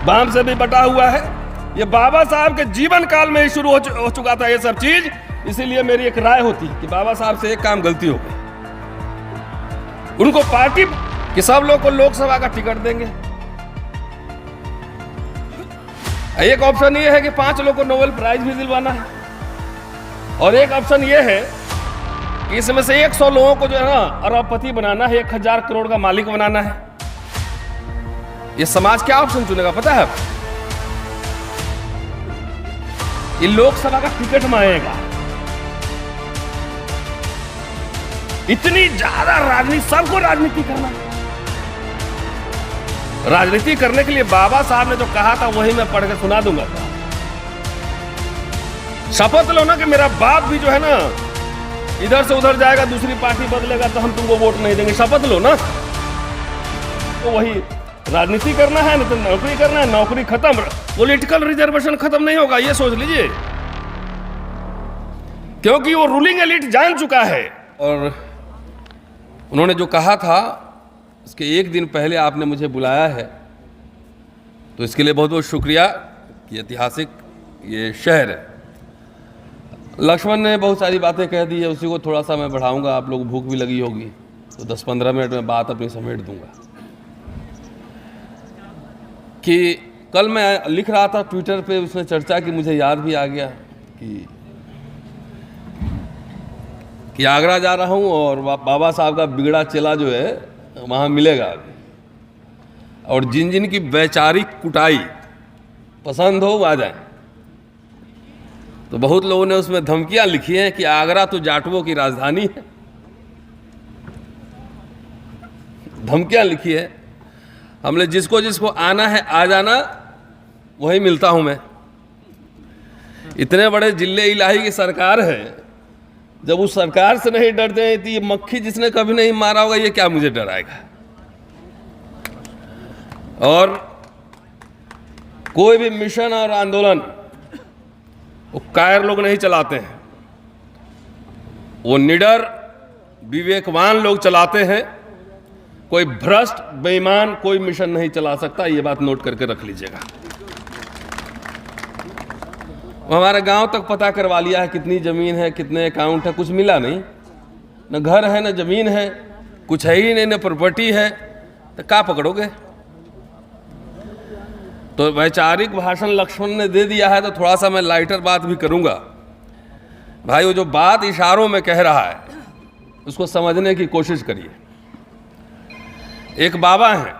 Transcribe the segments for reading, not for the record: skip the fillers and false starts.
Balm से भी बटा हुआ है। ये बाबा साहब के जीवन काल में ही शुरू हो चुका था ये सब चीज। इसीलिए मेरी एक राय होती है कि बाबा साहब से एक काम गलती हो गई, उनको पार्टी कि सब लोग को लोकसभा का टिकट देंगे। एक ऑप्शन ये है कि 5 लोग को नोबेल प्राइज भी दिलवाना है, और एक ऑप्शन ये है कि इसमें से 100 लोगों को जो है ना अरबपति बनाना है, 1000 करोड़ का मालिक बनाना है। ये समाज क्या ऑप्शन चुनेगा पता है? ये लोकसभा का टिकट मांगेगा। इतनी ज्यादा राजनीति, सबको राजनीति करना। राजनीति करने के लिए बाबा साहब ने जो कहा था वही मैं पढ़ के सुना दूंगा। शपथ लो ना कि मेरा बाप भी जो है ना इधर से उधर जाएगा, दूसरी पार्टी बदलेगा तो हम तुमको वोट नहीं देंगे। शपथ लो ना। तो वही राजनीति करना है, नहीं तो नौकरी करना है। नौकरी खत्म, पॉलिटिकल रिजर्वेशन खत्म नहीं होगा, ये सोच लीजिए, क्योंकि वो रूलिंग एलिट जान चुका है। और उन्होंने जो कहा था इसके 1 दिन पहले आपने मुझे बुलाया है, तो इसके लिए बहुत बहुत शुक्रिया। कि ऐतिहासिक ये शहर है। लक्ष्मण ने बहुत सारी बातें कह दी है, उसी को थोड़ा सा मैं बढ़ाऊंगा। आप लोग भूख भी लगी होगी तो 10-15 मिनट में बात अपनी समेट दूंगा। कि कल मैं लिख रहा था ट्विटर पे, उसने चर्चा की, मुझे याद भी आ गया कि आगरा जा रहा हूँ और बाबा साहब का बिगड़ा चेला जो है वहाँ मिलेगा। और जिन जिन की वैचारिक कुटाई पसंद हो आ जाए। तो बहुत लोगों ने उसमें धमकियां लिखी हैं कि आगरा तो जाटवों की राजधानी है। धमकियां लिखी है। हमने जिसको जिसको आना है आ जाना, वही मिलता हूं मैं। इतने बड़े जिले इलाही की सरकार है, जब उस सरकार से नहीं डरते हैं तो ये मक्खी जिसने कभी नहीं मारा होगा ये क्या मुझे डराएगा। और कोई भी मिशन और आंदोलन वो कायर लोग नहीं चलाते हैं, वो निडर विवेकवान लोग चलाते हैं। कोई भ्रष्ट बेईमान कोई मिशन नहीं चला सकता, ये बात नोट करके रख लीजिएगा। हमारे गांव तक पता करवा लिया है कितनी जमीन है, कितने अकाउंट है, कुछ मिला नहीं। न घर है न जमीन है, कुछ है ही नहीं, न प्रॉपर्टी है, तो क्या पकड़ोगे? तो वैचारिक भाषण लक्ष्मण ने दे दिया है, तो थोड़ा सा मैं लाइटर बात भी करूंगा। भाई वो जो बात इशारों में कह रहा है उसको समझने की कोशिश करिए। एक बाबा हैं,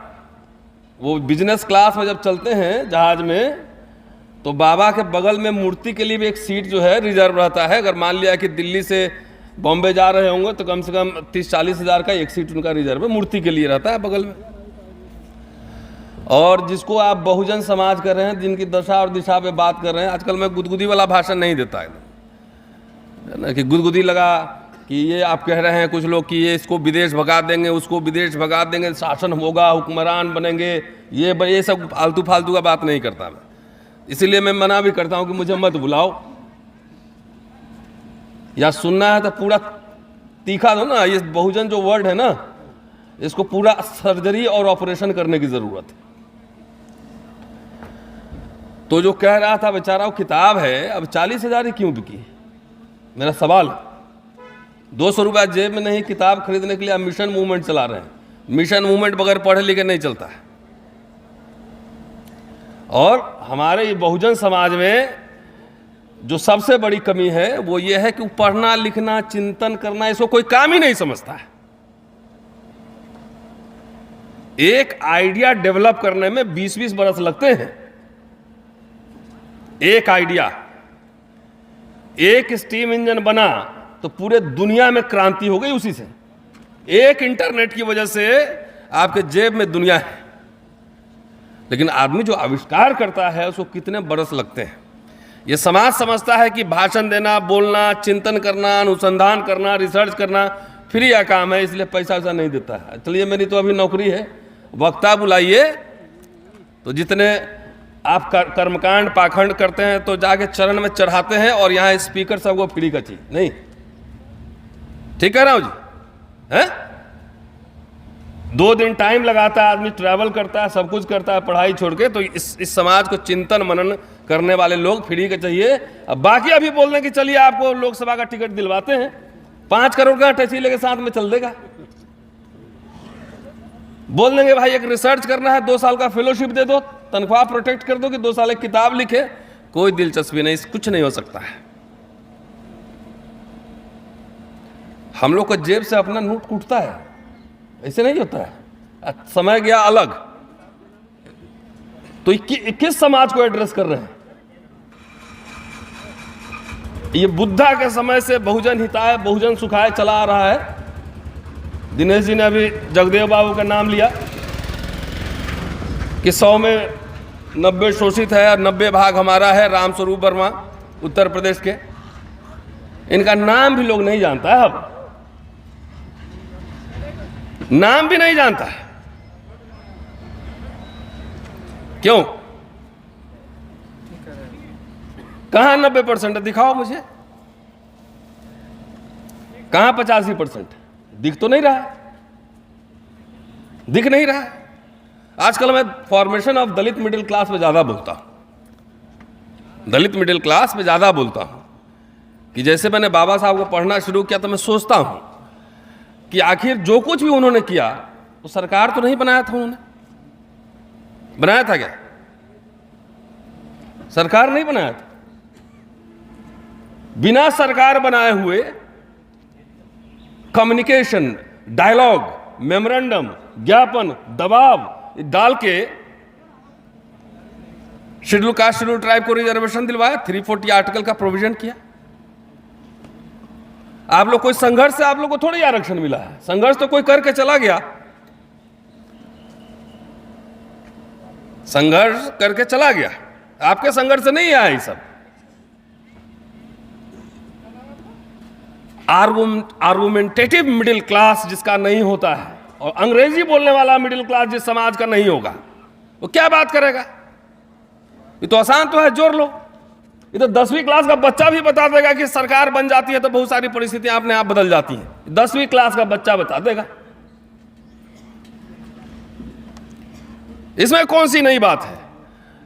वो बिजनेस क्लास में जब चलते हैं जहाज में, तो बाबा के बगल में मूर्ति के लिए भी एक सीट जो है रिजर्व रहता है। अगर मान लिया कि दिल्ली से बॉम्बे जा रहे होंगे तो कम से कम 30-40 हज़ार का एक सीट उनका रिजर्व है, मूर्ति के लिए रहता है बगल में। और जिसको आप बहुजन समाज कर रहे हैं, जिनकी दशा और दिशा पे बात कर रहे हैं, आजकल मैं गुदगुदी वाला भाषण नहीं देता है ना, कि गुदगुदी लगा कि ये आप कह रहे हैं कुछ लोग कि ये इसको विदेश भगा देंगे, उसको विदेश भगा देंगे, शासन होगा, हुक्मरान बनेंगे, ये सब फालतू फालतू का बात नहीं करता मैं। इसीलिए मैं मना भी करता हूं कि मुझे मत बुलाओ, या सुनना है तो पूरा तीखा दो ना। ये बहुजन जो वर्ड है ना, इसको पूरा सर्जरी और ऑपरेशन करने की जरूरत है। तो जो कह रहा था बेचारा, वो किताब है, अब 40,000 ही क्यों बिकी? मेरा सवाल। 200 रुपया जेब में नहीं, किताब खरीदने के लिए आप मिशन मूवमेंट चला रहे हैं। मिशन मूवमेंट बगैर पढ़े लिखे नहीं चलता है। और हमारे ये बहुजन समाज में जो सबसे बड़ी कमी है वो ये है कि पढ़ना लिखना चिंतन करना इसको कोई काम ही नहीं समझता है। एक आइडिया डेवलप करने में 20-20 बरस लगते हैं। एक आइडिया, एक स्टीम इंजन बना तो पूरे दुनिया में क्रांति हो गई उसी से। एक इंटरनेट की वजह से आपके जेब में दुनिया है। लेकिन आदमी जो आविष्कार करता है उसको कितने बरस लगते हैं। ये समाज समझता है कि भाषण देना, बोलना, चिंतन करना, अनुसंधान करना, रिसर्च करना फ्री का काम है, इसलिए पैसा वैसा नहीं देता है। चलिए मेरी तो अभी नौकरी है, वक्ता बुलाइए तो जितने आप कर्मकांड पाखंड करते हैं तो जाके चरण में चढ़ाते हैं, और यहाँ स्पीकर सबको फ्री का चीज नहीं। ठीक कह रहा हूं जी? हैं? 2 दिन टाइम लगाता है, आदमी ट्रैवल करता है, सब कुछ करता है पढ़ाई छोड़ के। तो इस समाज को चिंतन मनन करने वाले लोग फ्री के चाहिए। अब बाकी अभी बोल रहे कि चलिए आपको लोकसभा का टिकट दिलवाते हैं, 5 करोड़ का तहसील के साथ में चल देगा। बोल देंगे भाई एक रिसर्च करना है, 2 साल का फेलोशिप दे दो, तनख्वाह प्रोटेक्ट कर दो कि 2 साल एक किताब लिखे। कोई दिलचस्पी नहीं, कुछ नहीं हो सकता है। हम लोग को जेब से अपना नोट कूटता है, ऐसे नहीं होता है। समय गया अलग। तो किस समाज को एड्रेस कर रहे हैं? ये बुद्धा के समय से बहुजन हिताय बहुजन सुखाय चला आ रहा है। दिनेश जी ने अभी जगदेव बाबू का नाम लिया कि 100 में 90 शोषित है और 90 भाग हमारा है। रामस्वरूप वर्मा उत्तर प्रदेश के, इनका नाम भी लोग नहीं जानता है। अब नाम भी नहीं जानता है। क्यों? कहां 90% दिखाओ मुझे, कहां 85%? दिख तो नहीं रहा, दिख नहीं रहा। आजकल मैं formation of Dalit middle class पे ज्यादा बोलता हूं, दलित मिडिल क्लास पे ज्यादा बोलता हूं कि जैसे मैंने बाबा साहब को पढ़ना शुरू किया तो मैं सोचता हूं कि आखिर जो कुछ भी उन्होंने किया तो सरकार तो नहीं बनाया था। उन्होंने बनाया था क्या? सरकार नहीं बनाया था। बिना सरकार बनाए हुए कम्युनिकेशन, डायलॉग, मेमोरेंडम, ज्ञापन, दबाव डाल के शेड्यूल कास्ट शेड्यूल ट्राइब को रिजर्वेशन दिलवाया, 340 आर्टिकल का प्रोविजन किया। आप लोग कोई संघर्ष से आप लोग को थोड़ी आरक्षण मिला है, संघर्ष तो कोई करके चला गया, संघर्ष करके चला गया, आपके संघर्ष से नहीं आया ये सब। आर्गुमेंटेटिव मिडिल क्लास जिसका नहीं होता है और अंग्रेजी बोलने वाला मिडिल क्लास जिस समाज का नहीं होगा, वो क्या बात करेगा? ये तो आसान तो है, जोड़ लो। ये तो 10वीं क्लास का बच्चा भी बता देगा कि सरकार बन जाती है तो बहुत सारी परिस्थितियां अपने आप बदल जाती हैं। 10वीं क्लास का बच्चा बता देगा। इसमें कौन सी नई बात है?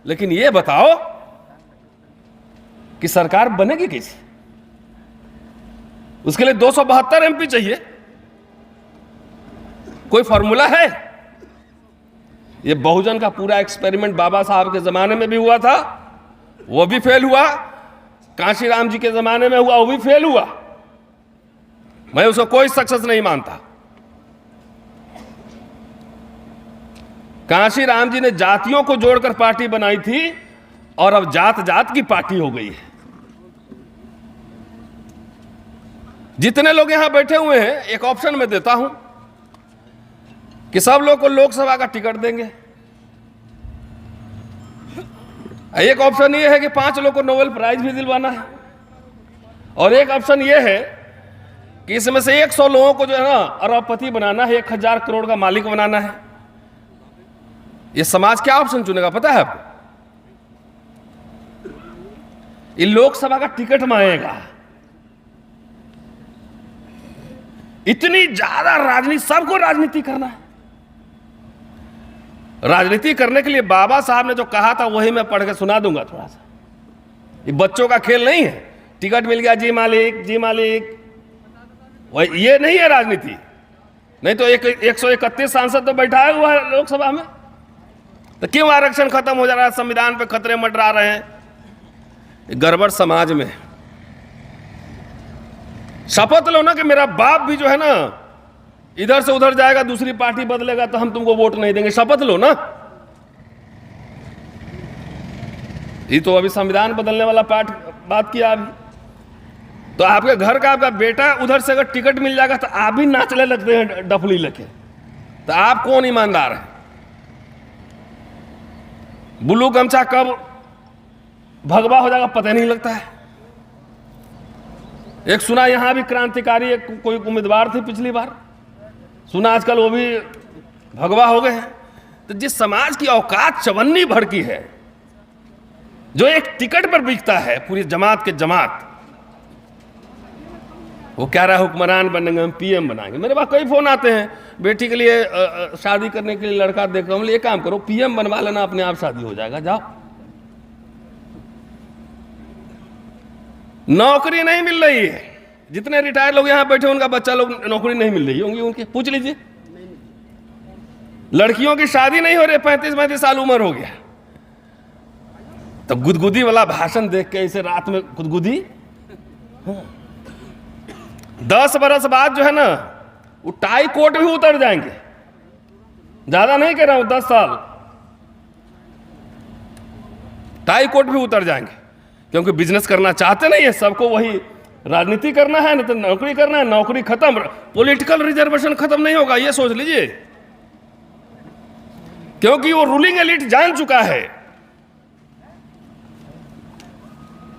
लेकिन ये बताओ कि सरकार बनेगी कैसे? उसके लिए 272 एमपी चाहिए। कोई फॉर्मूला है? ये बहुजन का पूरा एक्सपेरिमेंट बाबा साहब के जमाने में भी हुआ था, वो भी फेल हुआ। कांशीराम जी के जमाने में हुआ, वो भी फेल हुआ। मैं उसको कोई सक्सेस नहीं मानता। कांशीराम जी ने जातियों को जोड़कर पार्टी बनाई थी और अब जात जात की पार्टी हो गई है। जितने लोग यहां बैठे हुए हैं, एक ऑप्शन मैं देता हूं कि सब लोग को लोकसभा का टिकट देंगे। एक ऑप्शन यह है कि 5 लोग को नोबेल प्राइज भी दिलवाना है, और एक ऑप्शन यह है कि इसमें से 100 लोगों को जो है ना अरबपति बनाना है, 1000 करोड़ का मालिक बनाना है। यह समाज क्या ऑप्शन चुनेगा पता है आपको? ये लोकसभा का टिकट मांगेगा। इतनी ज्यादा राजनीति, सबको राजनीति करना है। राजनीति करने के लिए बाबा साहब ने जो कहा था वही मैं पढ़ के सुना दूंगा थोड़ा सा। ये बच्चों का खेल नहीं है, टिकट मिल गया जी मालिक, जी मालिक, वही ये नहीं है राजनीति। नहीं तो 131 सांसद तो बैठाया हुआ है लोकसभा में, तो क्यों आरक्षण खत्म हो जा रहा है, संविधान पे खतरे मंडरा रहे हैं। गड़बड़ समाज में। शपथ लो ना कि मेरा बाप भी जो है ना इधर से उधर जाएगा, दूसरी पार्टी बदलेगा तो हम तुमको वोट नहीं देंगे। शपथ लो ना। ये तो अभी संविधान बदलने वाला बात किया अभी। तो आपके घर का आपका बेटा उधर से अगर टिकट मिल जाएगा तो आप भी नाचने लगते हैं डफली लेके। तो आप कौन ईमानदार है? ब्लू गमछा कब भगवा हो जाएगा पता नहीं लगता है। एक सुना यहां भी क्रांतिकारी एक कोई उम्मीदवार थे पिछली बार, सुना आजकल वो भी भगवा हो गए हैं। तो जिस समाज की औकात चवन्नी भर की है, जो एक टिकट पर बिकता है पूरी जमात के जमात, वो कह रहा है हुक्मरान बनेंगे, हम पीएम बनाएंगे। मेरे पास कई फोन आते हैं, बेटी के लिए शादी करने के लिए लड़का देख रहा हूँ, एक काम करो पीएम बनवा लेना, अपने आप शादी हो जाएगा, जाओ। नौकरी नहीं मिल रही है, जितने रिटायर लोग यहां बैठे उनका बच्चा लोग नौकरी नहीं मिल रही होंगी उनके, पूछ लीजिए। लड़कियों की शादी नहीं हो रही, 35-35 साल उम्र हो गया। तो गुदगुदी वाला भाषण देख के इसे रात में गुदगुदी, 10 बरस बाद जो है ना वो टाई कोट भी उतर जाएंगे, ज्यादा नहीं कह रहा हूं, 10 साल टाई कोट भी उतर जाएंगे, क्योंकि बिजनेस करना चाहते नहीं है सबको, वही राजनीति करना है, नहीं तो नौकरी करना है। नौकरी खत्म, पॉलिटिकल रिजर्वेशन खत्म नहीं होगा, ये सोच लीजिए, क्योंकि वो रूलिंग एलिट जान चुका है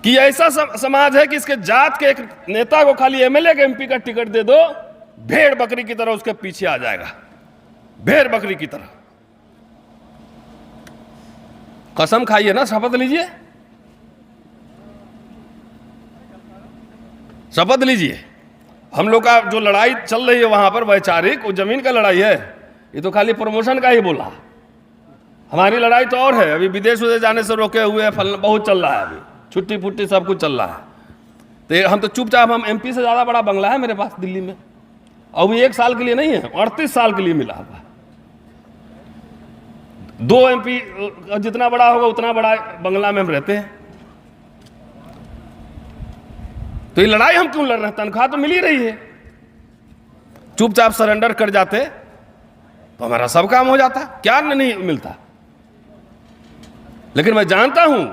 कि ऐसा समाज है कि इसके जात के एक नेता को खाली एमएलए के एमपी का टिकट दे दो, भेड़ बकरी की तरह उसके पीछे आ जाएगा, भेड़ बकरी की तरह। कसम खाइए ना, शपथ लीजिए, शपथ लीजिए। हम लोग का जो लड़ाई चल रही है वहां पर वैचारिक, वो जमीन का लड़ाई है, ये तो खाली प्रमोशन का ही बोला। हमारी लड़ाई तो और है, अभी विदेश उदेश जाने से रोके हुए बहुत चल रहा है, अभी छुट्टी फुट्टी सब कुछ चल रहा है। तो हम तो चुपचाप, हम एमपी से ज्यादा बड़ा बंगला है मेरे पास दिल्ली में, और भी 1 साल के लिए नहीं है, 38 साल के लिए मिला हुआ। 2 एमपी जितना बड़ा होगा उतना बड़ा बंगला में हम रहते हैं। तो ये लड़ाई हम क्यों लड़ रहे हैं? तनख्वाह तो मिल ही रही है, चुपचाप सरेंडर कर जाते तो हमारा सब काम हो जाता, क्या नहीं मिलता। लेकिन मैं जानता हूं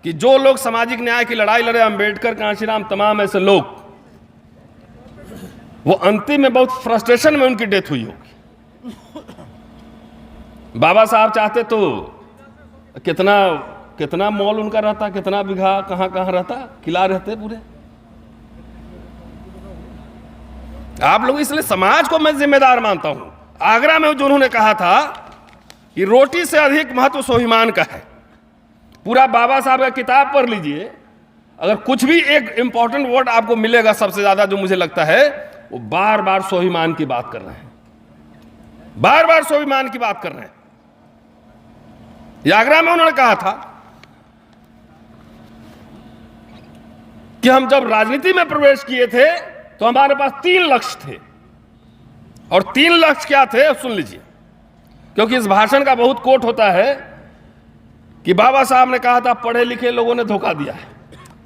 कि जो लोग सामाजिक न्याय की लड़ाई लड़े, अंबेडकर, कांशीराम, तमाम ऐसे लोग, वो अंतिम में बहुत फ्रस्ट्रेशन में उनकी डेथ हुई होगी। बाबा साहब चाहते तो कितना कितना मॉल उनका रहता, कितना बीघा कहां कहां रहता, किला रहते पूरे। आप लोग, इसलिए समाज को मैं जिम्मेदार मानता हूं। आगरा में जो उन्होंने कहा था कि रोटी से अधिक महत्व स्वाभिमान का है, पूरा बाबा साहब का किताब पढ़ लीजिए, अगर कुछ भी एक इंपॉर्टेंट वर्ड आपको मिलेगा सबसे ज्यादा, जो मुझे लगता है, वो बार बार स्वाभिमान की बात कर रहे हैं, बार बार स्वाभिमान की बात कर रहे हैं। आगरा में उन्होंने कहा था कि हम जब राजनीति में प्रवेश किए थे तो हमारे पास 3 लक्ष्य थे, और 3 लक्ष्य क्या थे सुन लीजिए, क्योंकि इस भाषण का बहुत कोट होता है कि बाबा साहब ने कहा था पढ़े लिखे लोगों ने धोखा दिया है।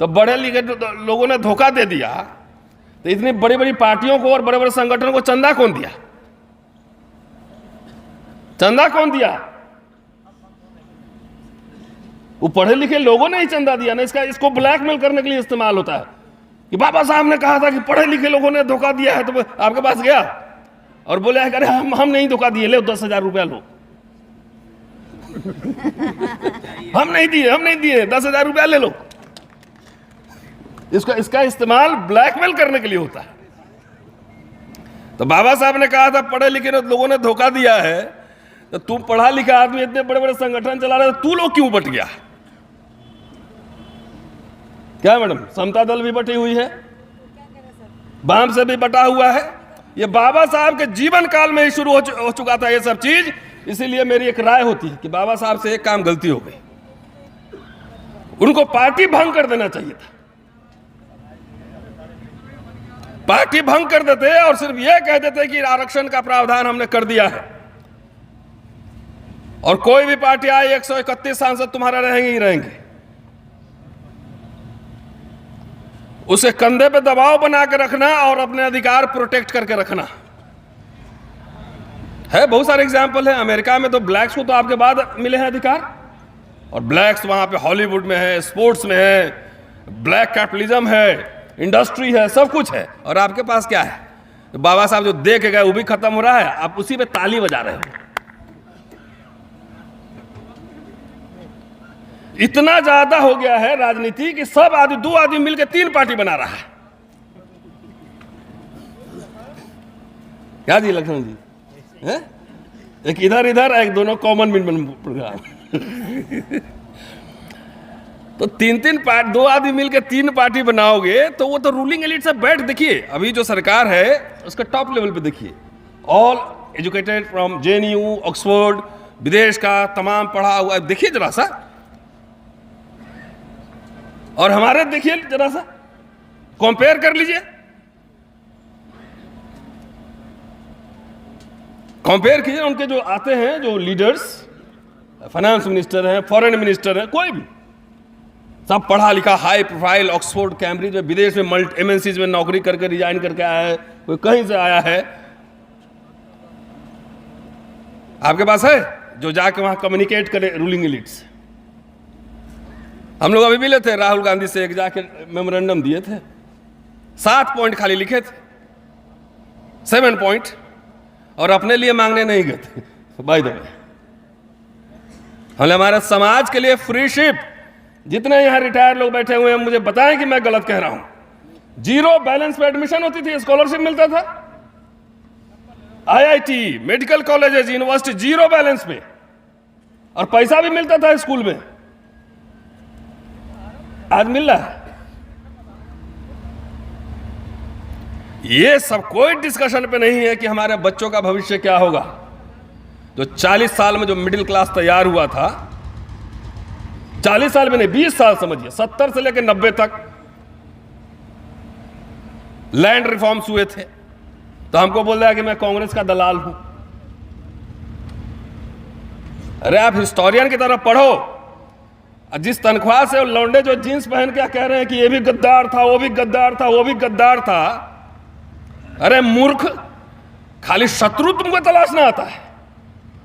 तो बड़े लिखे लोगों ने धोखा दे दिया, तो इतनी बड़ी बड़ी पार्टियों को और बड़े बड़े संगठनों को चंदा कौन दिया? चंदा कौन दिया? वो पढ़े लिखे लोगों ने ही चंदा दिया ना। इसको ब्लैकमेल करने के लिए इस्तेमाल होता है कि बाबा साहब ने कहा था कि पढ़े लिखे लोगों ने धोखा दिया है, तो आपके पास गया और बोले अरे हम नहीं धोखा दिए, ले 10,000 रुपया लो। हम नहीं दिए 10,000 रुपया ले लो। इसका इस्तेमाल ब्लैकमेल करने के लिए होता है। तो बाबा साहब ने कहा था पढ़े लिखे लोगों ने धोखा दिया है, तो तुम पढ़ा लिखा आदमी इतने बड़े बड़े संगठन चला रहे, तू लोग क्यों बट गया? क्या मैडम, समता दल भी बटी हुई है, वाम से भी बटा हुआ है। ये बाबा साहब के जीवन काल में ही शुरू हो चुका था ये सब चीज। इसीलिए मेरी एक राय होती है कि बाबा साहब से एक काम गलती हो गई, उनको पार्टी भंग कर देना चाहिए था। पार्टी भंग कर देते और सिर्फ यह कह देते कि आरक्षण का प्रावधान हमने कर दिया है, और कोई भी पार्टी आए 131 सांसद तुम्हारा रहेंगे ही रहेंगे। उसे कंधे पे दबाव बना के रखना और अपने अधिकार प्रोटेक्ट करके रखना है। बहुत सारे एग्जाम्पल है। अमेरिका में तो ब्लैक्स को तो आपके बाद मिले हैं अधिकार, और ब्लैक्स वहां पे हॉलीवुड में है, स्पोर्ट्स में है, ब्लैक कैपिटलिज्म है, इंडस्ट्री है, सब कुछ है। और आपके पास क्या है? तो बाबा साहब जो दे के गए वो भी खत्म हो रहा है, आप उसी पे ताली बजा रहे हो। इतना ज्यादा हो गया है राजनीति कि सब आदमी, 2 आदमी मिलकर 3 पार्टी बना रहा है। क्या जी लक्ष्मण जी है? एक इधर एक दोनों कॉमन प्रोग्राम। तो 3 2 आदमी मिलकर 3 पार्टी बनाओगे तो वो तो रूलिंग एलिट से बैठ। देखिए अभी जो सरकार है उसका टॉप लेवल पे देखिए, all educated from JNU, Oxford, विदेश का तमाम पढ़ा हुआ। देखिए जरा सा, और हमारे देखिए जरा सा, कंपेयर कर लीजिए, कंपेयर कीजिए। उनके जो आते हैं, जो लीडर्स, फाइनेंस मिनिस्टर हैं, फॉरेन मिनिस्टर हैं, कोई भी, सब पढ़ा लिखा, हाई प्रोफाइल, ऑक्सफोर्ड, कैम्ब्रिज में, विदेश में, MNCs में नौकरी करके रिजाइन करके आया है, कोई कहीं से आया है। आपके पास है जो जाके वहां कम्युनिकेट करे रूलिंग एलिट से? हम लोग अभी मिले थे राहुल गांधी से, एक जाके मेमोरेंडम दिए थे, 7 पॉइंट खाली लिखे थे, 7 पॉइंट, और अपने लिए मांगने नहीं गए थे। बाय द वे, हमने हमारे समाज के लिए फ्री शिप, जितने यहां रिटायर लोग बैठे हुए हैं मुझे बताएं कि मैं गलत कह रहा हूं। 0 बैलेंस पे एडमिशन होती थी, स्कॉलरशिप मिलता था। IIT, medical colleges, university 0 balance पे, और पैसा भी मिलता था स्कूल में। आज मिल रहा है। ये सब कोई डिस्कशन पे नहीं है कि हमारे बच्चों का भविष्य क्या होगा। जो 40 साल में जो मिडिल क्लास तैयार हुआ था, 40 साल में नहीं, 20 साल समझिए, 70 से लेकर 90 तक लैंड रिफॉर्म्स हुए थे, तो हमको बोल रहा है कि मैं कांग्रेस का दलाल हूं। अरे आप हिस्टोरियन की तरफ पढ़ो। जिस तनख्वाह से लौंडे जो जींस पहन के कह रहे हैं कि ये भी गद्दार था, वो भी गद्दार था, वो भी गद्दार था। अरे मूर्ख, खाली शत्रु तुमको तलाशना आता है,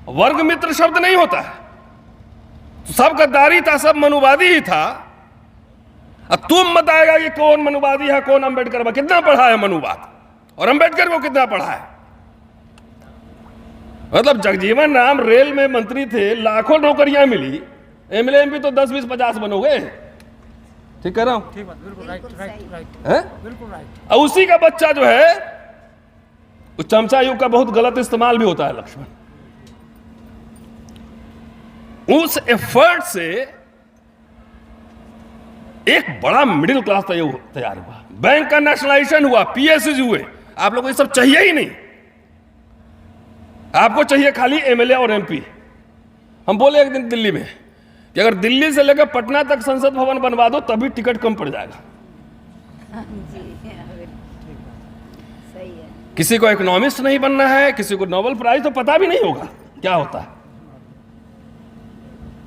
वर्ग मित्र शब्द नहीं होता है। तो सब गद्दारी था, सब मनुवादी ही था। अब तुम बताएगा कि कौन मनुवादी है, कौन अंबेडकर? कितना पढ़ा है मनुवाद, और अंबेडकर को कितना पढ़ा है? मतलब जगजीवन राम रेल में मंत्री थे, लाखों नौकरियां मिली, MLA MP तो 10, 20, 50 बनोगे। ठीक कह रहा हूं? बिल्कुल राइट, बिल्कुल राइट। और उसी का बच्चा जो है, उस चमचा युग का बहुत गलत इस्तेमाल भी होता है लक्ष्मण। उस एफर्ट से एक बड़ा मिडिल क्लास तैयार हुआ, बैंक का नेशनलाइजेशन हुआ, PSUs हुए। आप लोगों को ये सब चाहिए ही नहीं, आपको चाहिए खाली MLA और MP। हम बोले एक दिन दिल्ली में कि अगर दिल्ली से लेकर पटना तक संसद भवन बनवा दो तभी टिकट कम पड़ जाएगा। सही है। किसी को इकोनॉमिस्ट नहीं बनना है, किसी को नोबेल प्राइज तो पता भी नहीं होगा क्या होता है।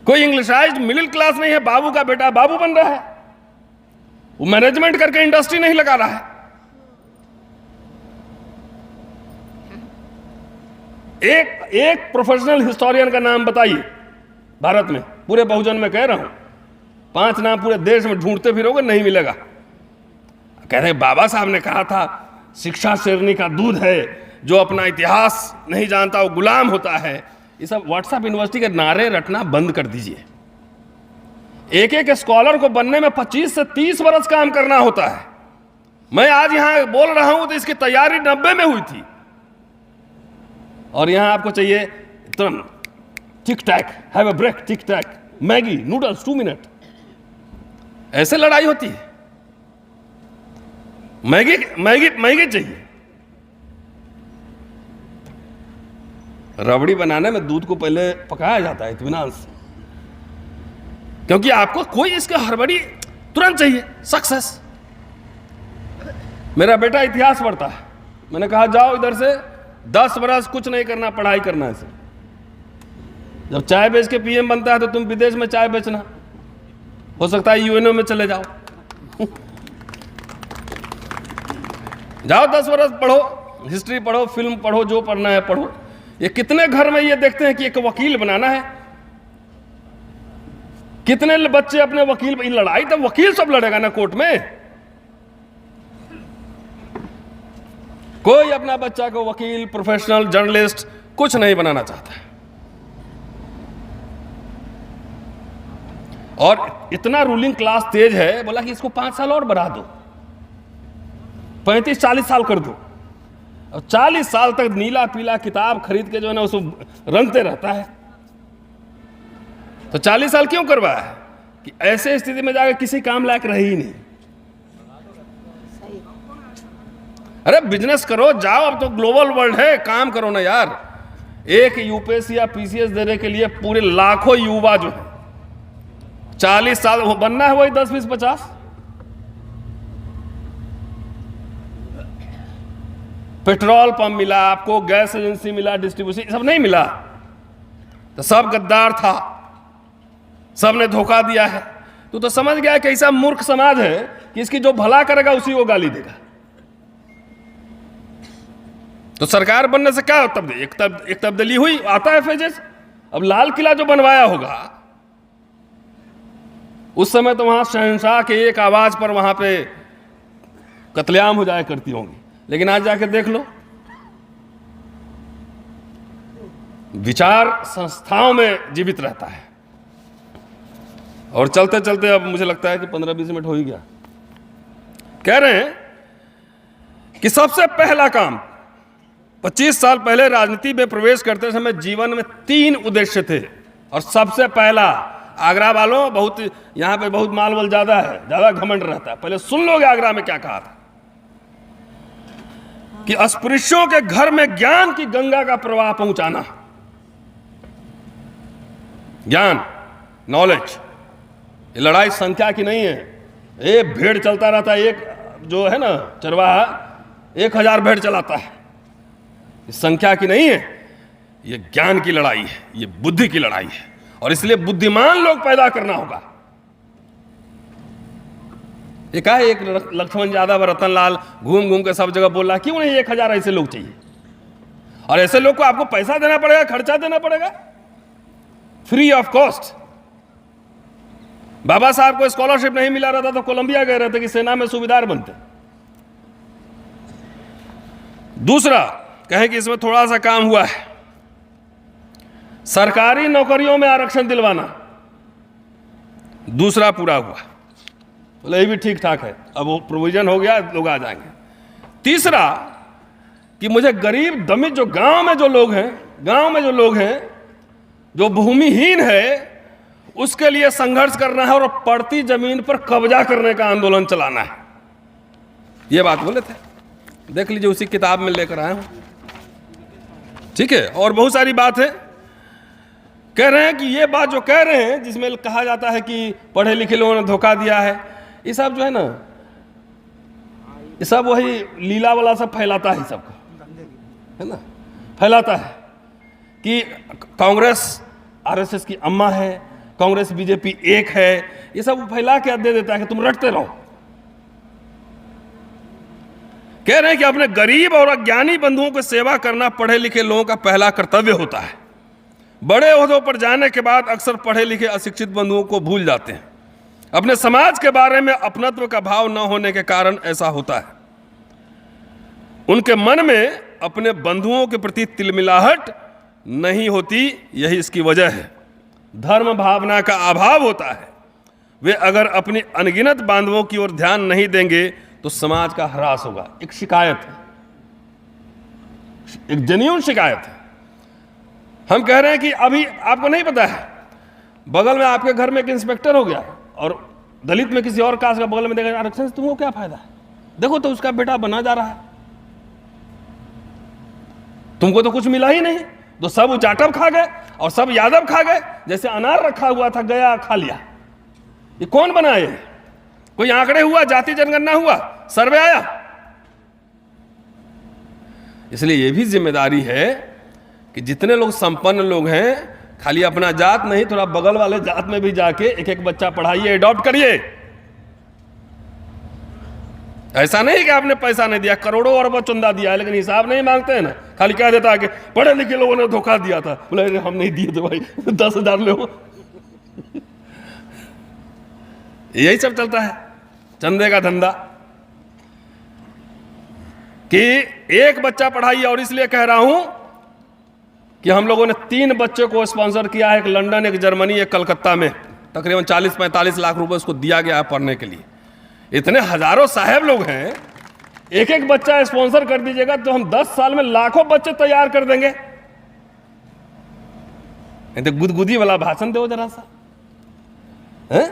कोई इंग्लिशाइज्ड मिडिल क्लास नहीं है, बाबू का बेटा बाबू बन रहा है, वो मैनेजमेंट करके इंडस्ट्री नहीं लगा रहा है। एक प्रोफेशनल हिस्टोरियन का नाम बताइए भारत में, पूरे बहुजन में कह रहा हूं, 5 नाम पूरे देश में ढूंढते फिरोगे नहीं मिलेगा। कह रहे बाबा साहब ने कहा था शिक्षा शेरनी का दूध है, जो अपना इतिहास नहीं जानता वो गुलाम होता है। ये सब व्हाट्सएप यूनिवर्सिटी के नारे रटना बंद कर दीजिए। एक स्कॉलर को बनने में 25 से 30 वर्ष काम करना होता है। मैं आज यहां बोल रहा हूं तो इसकी तैयारी 90 में हुई थी, और यहां आपको चाहिए तुरंत tic tac, have a break, tic tac, Maggi noodles 2 minute. ऐसे लड़ाई होती है। मैगी मैगी मैगी चाहिए। रबड़ी बनाने में दूध को पहले पकाया जाता है इत्मीनान से, क्योंकि आपको कोई इसके हड़बड़ी तुरंत चाहिए, सक्सेस। मेरा बेटा इतिहास पढ़ता है, मैंने कहा जाओ इधर से 10 बरस कुछ नहीं करना, पढ़ाई करना है सिर्फ। जब चाय बेच के PM बनता है तो तुम विदेश में चाय बेचना, हो सकता है UNO में चले जाओ। जाओ 10 बरस पढ़ो, हिस्ट्री पढ़ो, फिल्म पढ़ो, जो पढ़ना है पढ़ो। ये कितने घर में ये देखते हैं कि एक वकील बनाना है, कितने बच्चे अपने वकील, लड़ाई तो वकील सब लड़ेगा ना कोर्ट में। कोई अपना बच्चा को वकील, प्रोफेशनल, जर्नलिस्ट कुछ नहीं बनाना चाहता है। और इतना रूलिंग क्लास तेज है, बोला कि इसको 5 साल और बढ़ा दो, 35-40 साल कर दो। और 40 साल तक नीला पीला किताब खरीद के जो है ना उसको रंगते रहता है। तो 40 साल क्यों करवाया है कि ऐसे स्थिति में जाकर किसी काम लायक रहे ही नहीं। अरे बिजनेस करो, जाओ, अब तो ग्लोबल वर्ल्ड है, काम करो ना यार। एक यूपीएससी या पीसीएस देने के लिए पूरे लाखों युवा जो है 40 साल बनना है, वही 10, 20, 50। पेट्रोल पंप मिला आपको, गैस एजेंसी मिला, डिस्ट्रीब्यूशन सब नहीं मिला, तो सब गद्दार था, सबने धोखा दिया है। तो समझ गया कि ऐसा मूर्ख समाज है कि इसकी जो भला करेगा उसी को गाली देगा। तो सरकार बनने से क्या एक तब्दीली हुई, आता है फेजेस। अब लाल किला जो बनवाया होगा उस समय तो वहां शहंशाह के एक आवाज पर वहां पे कत्लेआम हो जाया करती होंगी, लेकिन आज जाके देख लो, विचार संस्थाओं में जीवित रहता है। और चलते चलते अब मुझे लगता है कि 15-20 मिनट हो ही गया। कह रहे हैं कि सबसे पहला काम, 25 साल पहले राजनीति में प्रवेश करते समय जीवन में 3 उद्देश्य थे। और सबसे पहला, आगरा वालों, बहुत यहां पे बहुत माल वल ज्यादा है, ज्यादा घमंड रहता है, पहले सुन लोगे आगरा में क्या कहा था कि अस्पृश्यों के घर में ज्ञान की गंगा का प्रवाह पहुंचाना। ज्ञान, नॉलेज, ये लड़ाई संख्या की नहीं है। एक भेड़ चलता रहता है, एक जो है ना चरवाहा 1000 भेड़ चलाता है, ये संख्या की नहीं है, ये ज्ञान की लड़ाई है, ये बुद्धि की लड़ाई है। और इसलिए बुद्धिमान लोग पैदा करना होगा। एक है एक लक्ष्मण यादव, रतन लाल घूम घूम के सब जगह बोल रहा, क्यों नहीं 1000 ऐसे लोग चाहिए, और ऐसे लोग को आपको पैसा देना पड़ेगा, खर्चा देना पड़ेगा, फ्री ऑफ कॉस्ट। बाबा साहब को स्कॉलरशिप नहीं मिला रहता तो कोलंबिया गए रहते कि सेना में सूबेदार बनते। दूसरा कहें कि इसमें थोड़ा सा काम हुआ है, सरकारी नौकरियों में आरक्षण दिलवाना, दूसरा पूरा हुआ, बोले ये भी ठीक ठाक है, अब वो प्रोविजन हो गया, लोग आ जाएंगे। तीसरा कि मुझे गरीब दमित जो गांव में जो लोग हैं, जो भूमिहीन है, उसके लिए संघर्ष करना है और पड़ती जमीन पर कब्जा करने का आंदोलन चलाना है। ये बात बोले थे, देख लीजिए, उसी किताब में लेकर आया हूं। ठीक है, और बहुत सारी बात है। कह रहे हैं कि ये बात जो कह रहे हैं, जिसमें कहा जाता है कि पढ़े लिखे लोगों ने धोखा दिया है, ये सब जो है ना, ये सब वही लीला वाला सब फैलाता है, सबको है ना, फैलाता है कि कांग्रेस आरएसएस की अम्मा है, कांग्रेस बीजेपी एक है, ये सब फैला के दे देता है कि तुम रटते रहो। कह रहे हैं कि अपने गरीब और अज्ञानी बंधुओं की सेवा करना पढ़े लिखे लोगों का पहला कर्तव्य होता है। बड़े ओहदों पर जाने के बाद अक्सर पढ़े लिखे अशिक्षित बंधुओं को भूल जाते हैं। अपने समाज के बारे में अपनत्व का भाव न होने के कारण ऐसा होता है। उनके मन में अपने बंधुओं के प्रति तिलमिलाहट नहीं होती, यही इसकी वजह है। धर्म भावना का अभाव होता है। वे अगर अपनी अनगिनत बांधवों की ओर ध्यान नहीं देंगे तो समाज का ह्रास होगा। एक शिकायत है, एक जेन्युइन शिकायत है। हम कह रहे हैं कि अभी आपको नहीं पता है, बगल में आपके घर में एक इंस्पेक्टर हो गया और दलित में किसी और कास्ट का बगल में देखा आरक्षण से तुमको क्या फायदा है, देखो तो उसका बेटा बना जा रहा है, तुमको तो कुछ मिला ही नहीं। तो सब जाटव खा गए और सब यादव खा गए, जैसे अनार रखा हुआ था गया खा लिया। ये कौन बनाए? कोई आंकड़े हुआ, जाति जनगणना हुआ, सर्वे आया? इसलिए ये भी जिम्मेदारी है कि जितने लोग संपन्न लोग हैं, खाली अपना जात नहीं, थोड़ा बगल वाले जात में भी जाके एक एक बच्चा पढ़ाइए, अडॉप्ट करिए। ऐसा नहीं कि आपने पैसा नहीं दिया, करोड़ों अरबों चंदा दिया है, लेकिन हिसाब नहीं मांगते हैं ना, खाली कह देता है कि पढ़े लिखे लोगों ने धोखा दिया था। बोले हम नहीं दिए थे भाई, 10,000 ले। यही सब चलता है, चंदे का धंधा कि एक बच्चा पढ़ाइए। और इसलिए कह रहा हूं कि हम लोगों ने 3 बच्चों को स्पॉन्सर किया है, एक लंदन, एक जर्मनी, एक कलकत्ता में। तकरीबन 40-45 लाख रुपए उसको दिया गया है पढ़ने के लिए। इतने हजारों साहब लोग हैं, एक एक बच्चा स्पॉन्सर कर दीजिएगा तो हम 10 साल में लाखों बच्चे तैयार कर देंगे। तो गुदगुदी वाला भाषण दो जरा सा है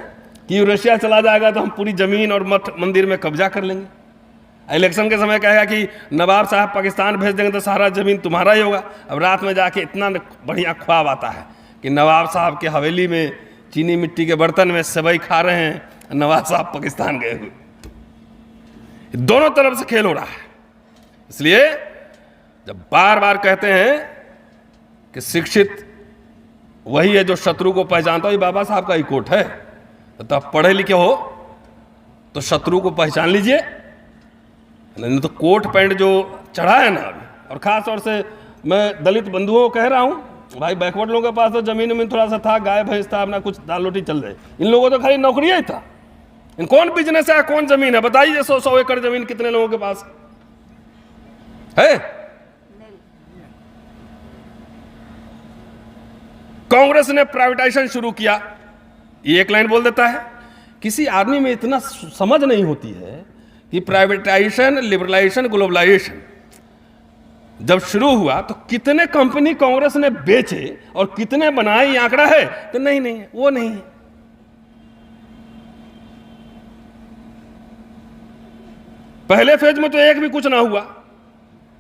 कि यूरेशिया चला जाएगा तो हम पूरी जमीन और मठ मंदिर में कब्जा कर लेंगे। इलेक्शन के समय कहेगा कि नवाब साहब पाकिस्तान भेज देंगे तो सारा ज़मीन तुम्हारा ही होगा। अब रात में जाके इतना बढ़िया ख्वाब आता है कि नवाब साहब के हवेली में चीनी मिट्टी के बर्तन में सेवई खा रहे हैं, नवाब साहब पाकिस्तान गए हुए। दोनों तरफ से खेल हो रहा है। इसलिए जब बार बार कहते हैं कि शिक्षित वही है जो शत्रु को पहचानता हो, ये बाबा साहब का ही कोट है। तो आप पढ़े लिखे हो तो शत्रु को पहचान लीजिए, नहीं तो कोट पैंट जो चढ़ा है ना अभी, और ख़ास तौर से मैं दलित बंधुओं को कह रहा हूँ, भाई बैकवर्ड लोगों के पास तो ज़मीन में थोड़ा सा था, गाय भैंस था, अपना कुछ दाल रोटी चल रही। इन लोगों को तो खाली नौकरी ही था। इन कौन बिजनेस है, कौन ज़मीन है? बताइए 100 एकड़ ज़मीन कितने लोगों के पास है? कांग्रेस ने प्राइवेटाइजेशन शुरू किया, ये एक लाइन बोल देता है। किसी आदमी में इतना समझ नहीं होती है कि प्राइवेटाइजेशन, लिबरलाइजेशन, ग्लोबलाइजेशन जब शुरू हुआ तो कितने कंपनी कांग्रेस ने बेचे और कितने बनाए, ये आंकड़ा है? तो नहीं है, वो नहीं है। पहले फेज में तो एक भी कुछ ना हुआ।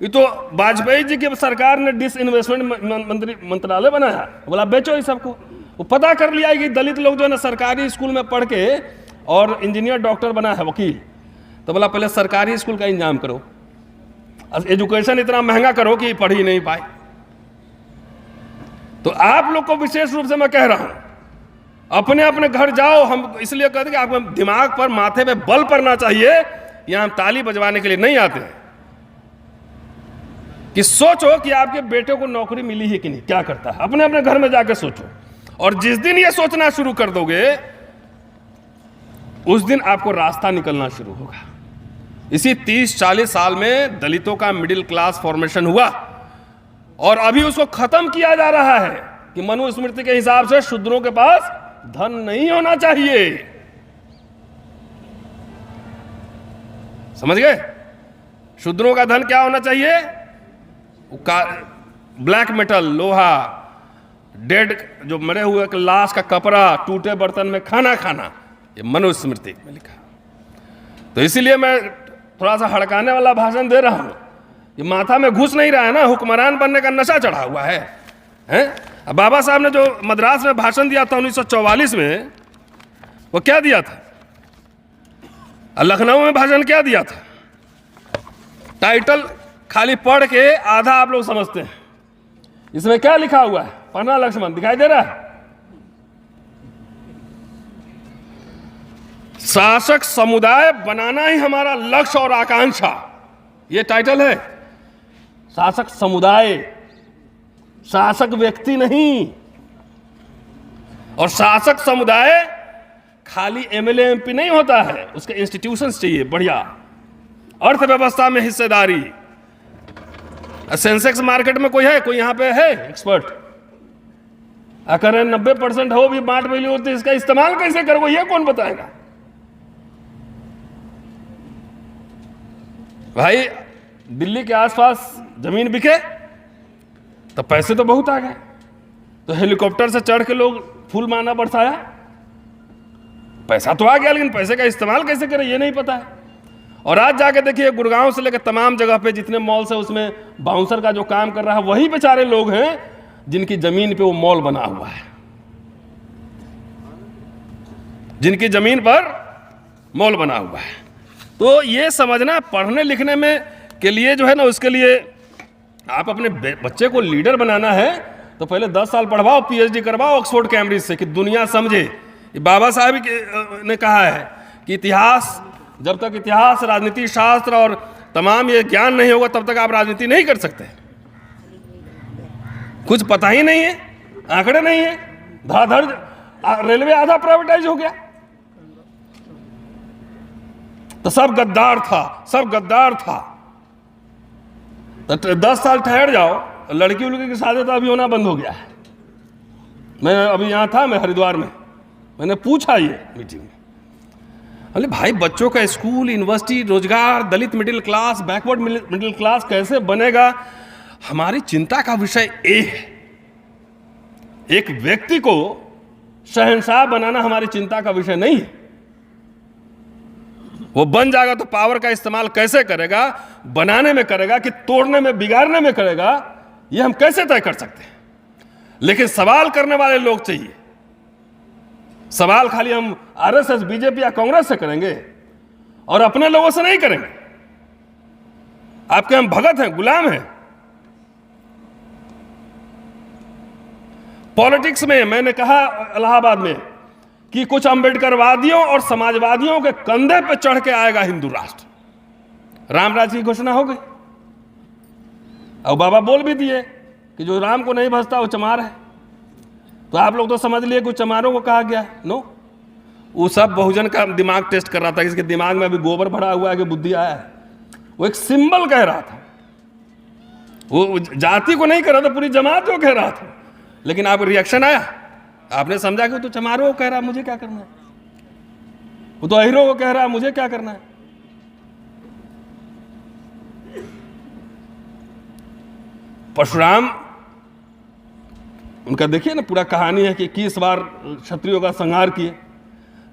ये तो वाजपेयी जी की सरकार ने डिसइन्वेस्टमेंट मंत्रालय बनाया, बोला बेचो ये सबको। वो पता कर लिया कि दलित लोग जो है ना सरकारी स्कूल में पढ़ के और इंजीनियर, डॉक्टर बना है, वकील, तो बोला पहले सरकारी स्कूल का इंतजाम करो, एजुकेशन इतना महंगा करो कि पढ़ ही नहीं पाए। तो आप लोग को विशेष रूप से मैं कह रहा हूं, अपने अपने घर जाओ। हम इसलिए कहते हैं कि आपको दिमाग पर, माथे पे बल पड़ना चाहिए। यहां हम ताली बजवाने के लिए नहीं आते हैं कि सोचो कि आपके बेटे को नौकरी मिली है कि नहीं, क्या करता है, अपने अपने घर में जाकर सोचो। और जिस दिन ये सोचना शुरू कर दोगे उस दिन आपको रास्ता निकलना शुरू होगा। इसी 30-40 साल में दलितों का मिडिल क्लास फॉर्मेशन हुआ और अभी उसको खत्म किया जा रहा है कि मनुस्मृति के हिसाब से शूद्रों के पास धन नहीं होना चाहिए। समझ गए? शूद्रों का धन क्या होना चाहिए? ब्लैक मेटल, लोहा, डेड जो मरे हुए लाश का कपड़ा, टूटे बर्तन में खाना खाना, ये मनुस्मृति में लिखा। तो इसीलिए मैं थोड़ा सा हड़काने वाला भाषण दे रहा हूं। ये माथा में घुस नहीं रहा है ना, हुक्मरान बनने का नशा चढ़ा हुआ है, हैं? अब बाबा साहब ने जो मद्रास में भाषण दिया था 1944 में, वो क्या दिया था? लखनऊ में भाषण क्या दिया था? टाइटल खाली पढ़ के आधा आप लोग समझते हैं। इसमें क्या लिखा हुआ है? पढ़ना लक्ष्मण, दिखाई दे रहा है? शासक समुदाय बनाना ही हमारा लक्ष्य और आकांक्षा, ये टाइटल है। शासक समुदाय, शासक व्यक्ति नहीं। और शासक समुदाय खाली एमएलए एमपी नहीं होता है, उसके इंस्टीट्यूशंस चाहिए बढ़िया, अर्थव्यवस्था में हिस्सेदारी। सेंसेक्स मार्केट में कोई है, कोई यहां पे है एक्सपर्ट? अगर 90% हो भी बांट मिली होती, इसका इस्तेमाल कैसे करोगे ये कौन बताएगा? भाई दिल्ली के आसपास जमीन बिके तो पैसे तो बहुत आ गए, तो हेलीकॉप्टर से चढ़ के लोग फूल माना बरसाया, पैसा तो आ गया, लेकिन पैसे का इस्तेमाल कैसे करें ये नहीं पता है। और आज जाके देखिए गुड़गांव से लेकर तमाम जगह पे जितने मॉल्स है उसमें बाउंसर का जो काम कर रहा है वही बेचारे लोग हैं जिनकी जमीन पे वो मॉल बना हुआ है, जिनकी जमीन पर मॉल बना हुआ है। तो ये समझना, पढ़ने लिखने में के लिए जो है ना, उसके लिए आप अपने बच्चे को लीडर बनाना है तो पहले 10 साल पढ़वाओ, पीएचडी करवाओ ऑक्सफोर्ड कैम्ब्रिज से, कि दुनिया समझे। बाबा साहब ने कहा है कि इतिहास, जब तक इतिहास, राजनीति शास्त्र और तमाम ये ज्ञान नहीं होगा तब तक आप राजनीति नहीं कर सकते। कुछ पता ही नहीं है, आंकड़े नहीं है, धड़ाधड़ रेलवे आधा प्राइवेटाइज हो गया, तो सब गद्दार था, सब गद्दार था। तो 10 साल ठहर जाओ, लड़की उलकी की शादी तो अभी होना बंद हो गया है। मैं अभी यहाँ था, मैं हरिद्वार में, मैंने पूछा ये मीटिंग में, अरे भाई बच्चों का स्कूल, यूनिवर्सिटी, रोजगार, Dalit middle class, backward middle class कैसे बनेगा? हमारी चिंता का विषय एक व्यक्ति को शहंशाह बनाना हमारी चिंता का विषय नहीं है। वो बन जाएगा तो पावर का इस्तेमाल कैसे करेगा, बनाने में करेगा कि तोड़ने में, बिगाड़ने में करेगा, ये हम कैसे तय कर सकते हैं। लेकिन सवाल करने वाले लोग चाहिए। सवाल खाली हम आरएसएस, बीजेपी या कांग्रेस से करेंगे और अपने लोगों से नहीं करेंगे। आपके हम भगत हैं, गुलाम हैं। पॉलिटिक्स में मैंने कहा इलाहाबाद में कि कुछ अंबेडकरवादियों और समाजवादियों के कंधे पे चढ़ के आएगा हिंदू राष्ट्र। रामराज की घोषणा हो गई और बाबा बोल भी दिए कि जो राम को नहीं भजता वो चमार है। तो आप लोग तो समझ लिए कुछ चमारों को कहा गया। नो, वो सब बहुजन का दिमाग टेस्ट कर रहा था, इसके दिमाग में अभी गोबर भरा हुआ है कि बुद्धि आया है। वो एक सिंबल कह रहा था, वो जाति को नहीं कह रहा था, पूरी जमात को कह रहा था। लेकिन आप रिएक्शन आया, आपने समझा कि वो तो चमारों को कह रहा है, मुझे क्या करना है। वो तो अहिरों को कह रहा है, मुझे क्या करना है। परशुराम, उनका देखिए ना पूरा कहानी है कि 21 बार क्षत्रियों का संहार किए,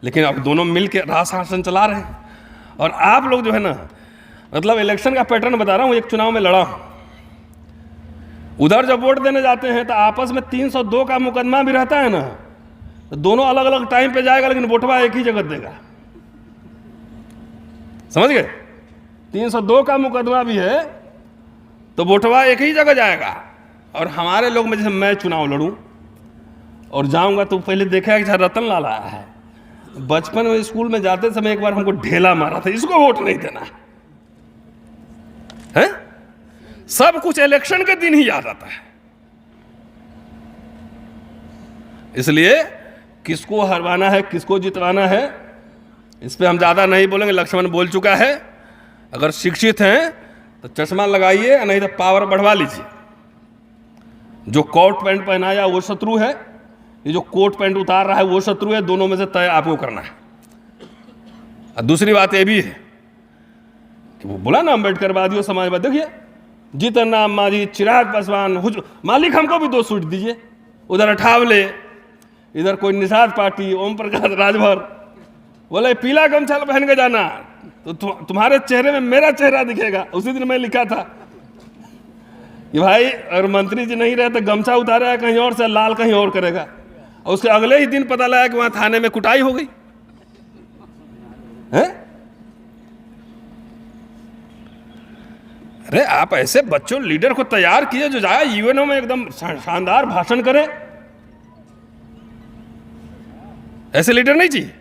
लेकिन अब दोनों मिलकर राज शासन चला रहे हैं। और आप लोग जो है ना, मतलब इलेक्शन का पैटर्न बता रहा हूं, एक चुनाव में लड़ा हूं, उधर जब वोट देने जाते हैं तो आपस में 302 का मुकदमा भी रहता है ना, तो दोनों अलग अलग टाइम पे जाएगा, लेकिन वोटवा एक ही जगह देगा। समझ गए? 302 का मुकदमा भी है तो वोटवा एक ही जगह जाएगा। और हमारे लोग में जैसे मैं चुनाव लड़ूं और जाऊंगा तो पहले देखा कि रतन लाल आया है। बचपन में स्कूल में जाते समय एक बार हमको ढेला मारा था, इसको वोट नहीं देना है। सब कुछ इलेक्शन के दिन ही याद आता है। इसलिए किसको हरवाना है, किसको जितवाना है, इस पे हम ज्यादा नहीं बोलेंगे। लक्ष्मण बोल चुका है। अगर शिक्षित हैं तो चश्मा लगाइए, नहीं तो पावर बढ़वा लीजिए। जो कोट पैंट पहनाया वो शत्रु है, ये जो कोट पैंट उतार रहा है वो शत्रु है। दोनों में से तय आपको करना है। और दूसरी बात ये भी है कि वो बोला ना अंबेडकरवादियों, समाजवादी, देखिए जीतन राम मांझी, चिराग पासवान, मालिक हमको भी 2 सूट दीजिए। उधर अठावले, इधर कोई निषाद पार्टी, ओम प्रकाश राजभर बोले पीला गमछा पहन के जाना तो तुम्हारे चेहरे में मेरा चेहरा दिखेगा। उसी दिन मैं लिखा था कि भाई अगर मंत्री जी नहीं रहे तो गमछा उतारेगा कहीं और से, लाल कहीं और करेगा। और उसके अगले ही दिन पता लगा कि वहां थाने में कुटाई हो गई है। अरे आप ऐसे बच्चों लीडर को तैयार किए जो जाए यूएनओ में एकदम शानदार भाषण करे। ऐसे लीडर नहीं चाहिए।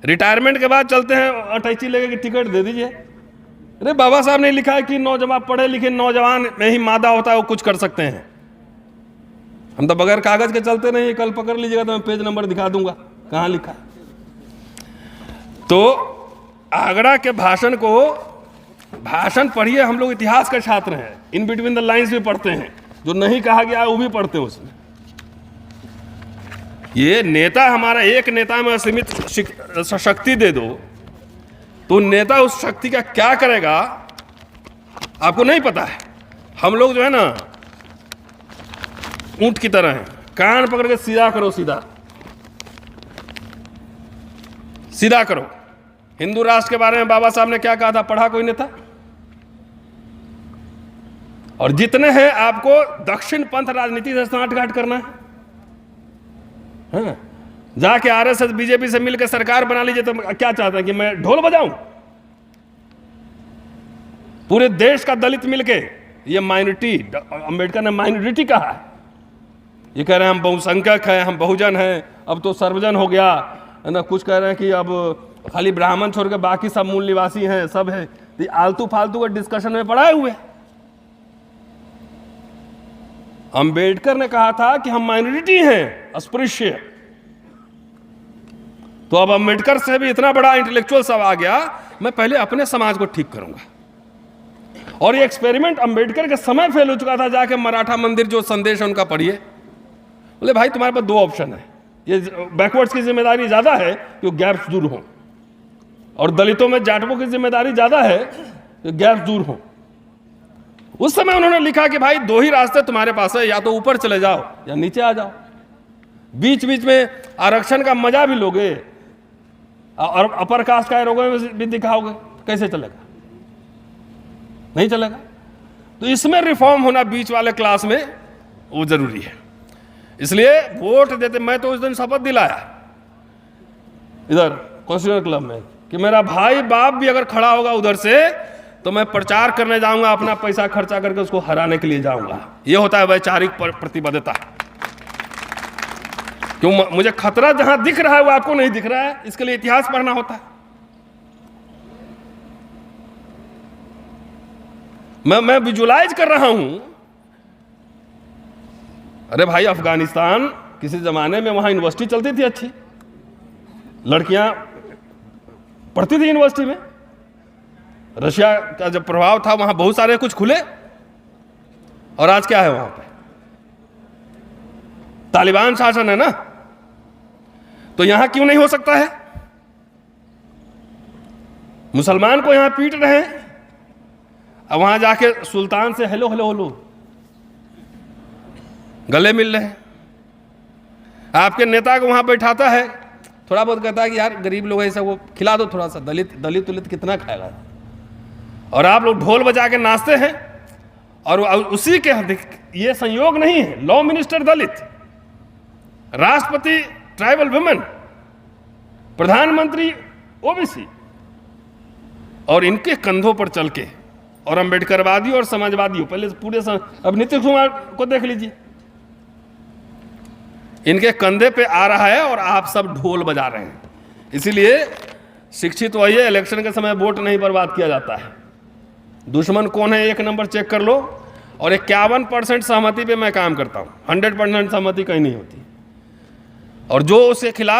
रिटायरमेंट के बाद चलते हैं अटैची लेके कि टिकट दे दीजिए। अरे बाबा साहब ने लिखा है कि नौजवान, पढ़े लिखे नौजवान में ही मादा होता है, वो कुछ कर सकते हैं। हम तो बगैर कागज के चलते नहीं। कल पकड़ लीजिएगा तो मैं पेज नंबर दिखा दूंगा कहां लिखा। तो आगरा के भाषण को, भाषण पढ़िए, हम लोग इतिहास के छात्र हैं, इन बिटवीन द लाइंस भी पढ़ते हैं। जो नहीं कहा गया वो भी पढ़ते हैं उसमें। ये नेता हमारा, एक नेता में असीमित शक्ति दे दो तो नेता उस शक्ति का क्या करेगा आपको नहीं पता है। हम लोग जो है ना ऊंट की तरह हैं, कान पकड़ के सीधा करो, सीधा सीधा करो। हिंदू राष्ट्र के बारे में बाबा साहब ने क्या कहा था, पढ़ा कोई नेता? और जितने हैं आपको दक्षिण पंथ राजनीति से सांठगांठ करना है। हाँ, जाके आरएसएस बीजेपी से मिलकर सरकार बना लीजिए तो क्या चाहते हैं कि मैं ढोल बजाऊं? पूरे देश का दलित मिलके, ये माइनॉरिटी, अंबेडकर ने माइनॉरिटी कहा है। ये कह रहे हैं हम बहुसंख्यक हैं, हम बहुजन हैं, अब तो सर्वजन हो गया है ना। कुछ कह रहे हैं कि अब खाली ब्राह्मण छोड़ के बाकी सब मूल निवासी हैं, सब है। तो आलतू फालतू के डिस्कशन में पड़े हुए। अंबेडकर ने कहा था कि हम माइनॉरिटी हैं, अस्पृश्य। तो अब अंबेडकर से भी इतना बड़ा इंटेलेक्चुअल सब आ गया, मैं पहले अपने समाज को ठीक करूंगा। और ये एक्सपेरिमेंट अंबेडकर के समय फेल हो चुका था। जाके मराठा मंदिर जो संदेश है उनका पढ़िए। बोले भाई तुम्हारे पास 2 ऑप्शन है। ये बैकवर्ड्स की जिम्मेदारी ज्यादा है कि गैप्स दूर हो, और दलितों में जाटवों की जिम्मेदारी ज्यादा है कि गैप्स दूर हो। उस समय उन्होंने लिखा कि भाई 2 ही रास्ते तुम्हारे पास है, या तो ऊपर चले जाओ या नीचे आ जाओ। बीच बीच में आरक्षण का मजा भी लोगे। और अपर कास्ट का लोगों में भी दिखाओगे कैसे चलेगा? नहीं चलेगा। तो इसमें रिफॉर्म होना बीच वाले क्लास में वो जरूरी है। इसलिए वोट देते, मैं तो उस दिन शपथ दिलाया इधर कॉन्स्टिट्यूशन क्लब में कि मेरा भाई बाप भी अगर खड़ा होगा उधर से तो मैं प्रचार करने जाऊंगा, अपना पैसा खर्चा करके उसको हराने के लिए जाऊंगा। ये होता है वैचारिक प्रतिबद्धता। क्यों? मुझे खतरा जहां दिख रहा है वो आपको नहीं दिख रहा है, इसके लिए इतिहास पढ़ना होता है। मैं विजुलाइज कर रहा हूं। अरे भाई, अफगानिस्तान किसी जमाने में वहां यूनिवर्सिटी चलती थी, अच्छी लड़कियां पढ़ती थी यूनिवर्सिटी में। रशिया का जब प्रभाव था वहां बहुत सारे कुछ खुले, और आज क्या है वहां पे? तालिबान शासन है ना। तो यहां क्यों नहीं हो सकता है? मुसलमान को यहां पीट रहे हैं, अब वहां जाके सुल्तान से हेलो हेलो हेलो गले मिल रहे हैं। आपके नेता को वहां बैठाता है, थोड़ा बहुत कहता है कि यार गरीब लोग ऐसा वो खिला दो थोड़ा सा, दलित तुलित कितना खाएगा। और आप लोग ढोल बजा के नाचते हैं, और उसी के ये संयोग नहीं है। लॉ मिनिस्टर दलित, राष्ट्रपति ट्राइबल वुमेन, प्रधानमंत्री ओबीसी, और इनके कंधों पर चल के, और अम्बेडकरवादी और समाजवादी पहले पूरे अब नीतीश कुमार को देख लीजिए, इनके कंधे पे आ रहा है और आप सब ढोल बजा रहे हैं। इसीलिए शिक्षित वही है, इलेक्शन के समय वोट नहीं बर्बाद किया जाता है। दुश्मन कौन है एक नंबर चेक कर लो, और 51% सहमति पे मैं काम करता हूं, 100% सहमति कहीं नहीं होती। और जो उसके खिलाफ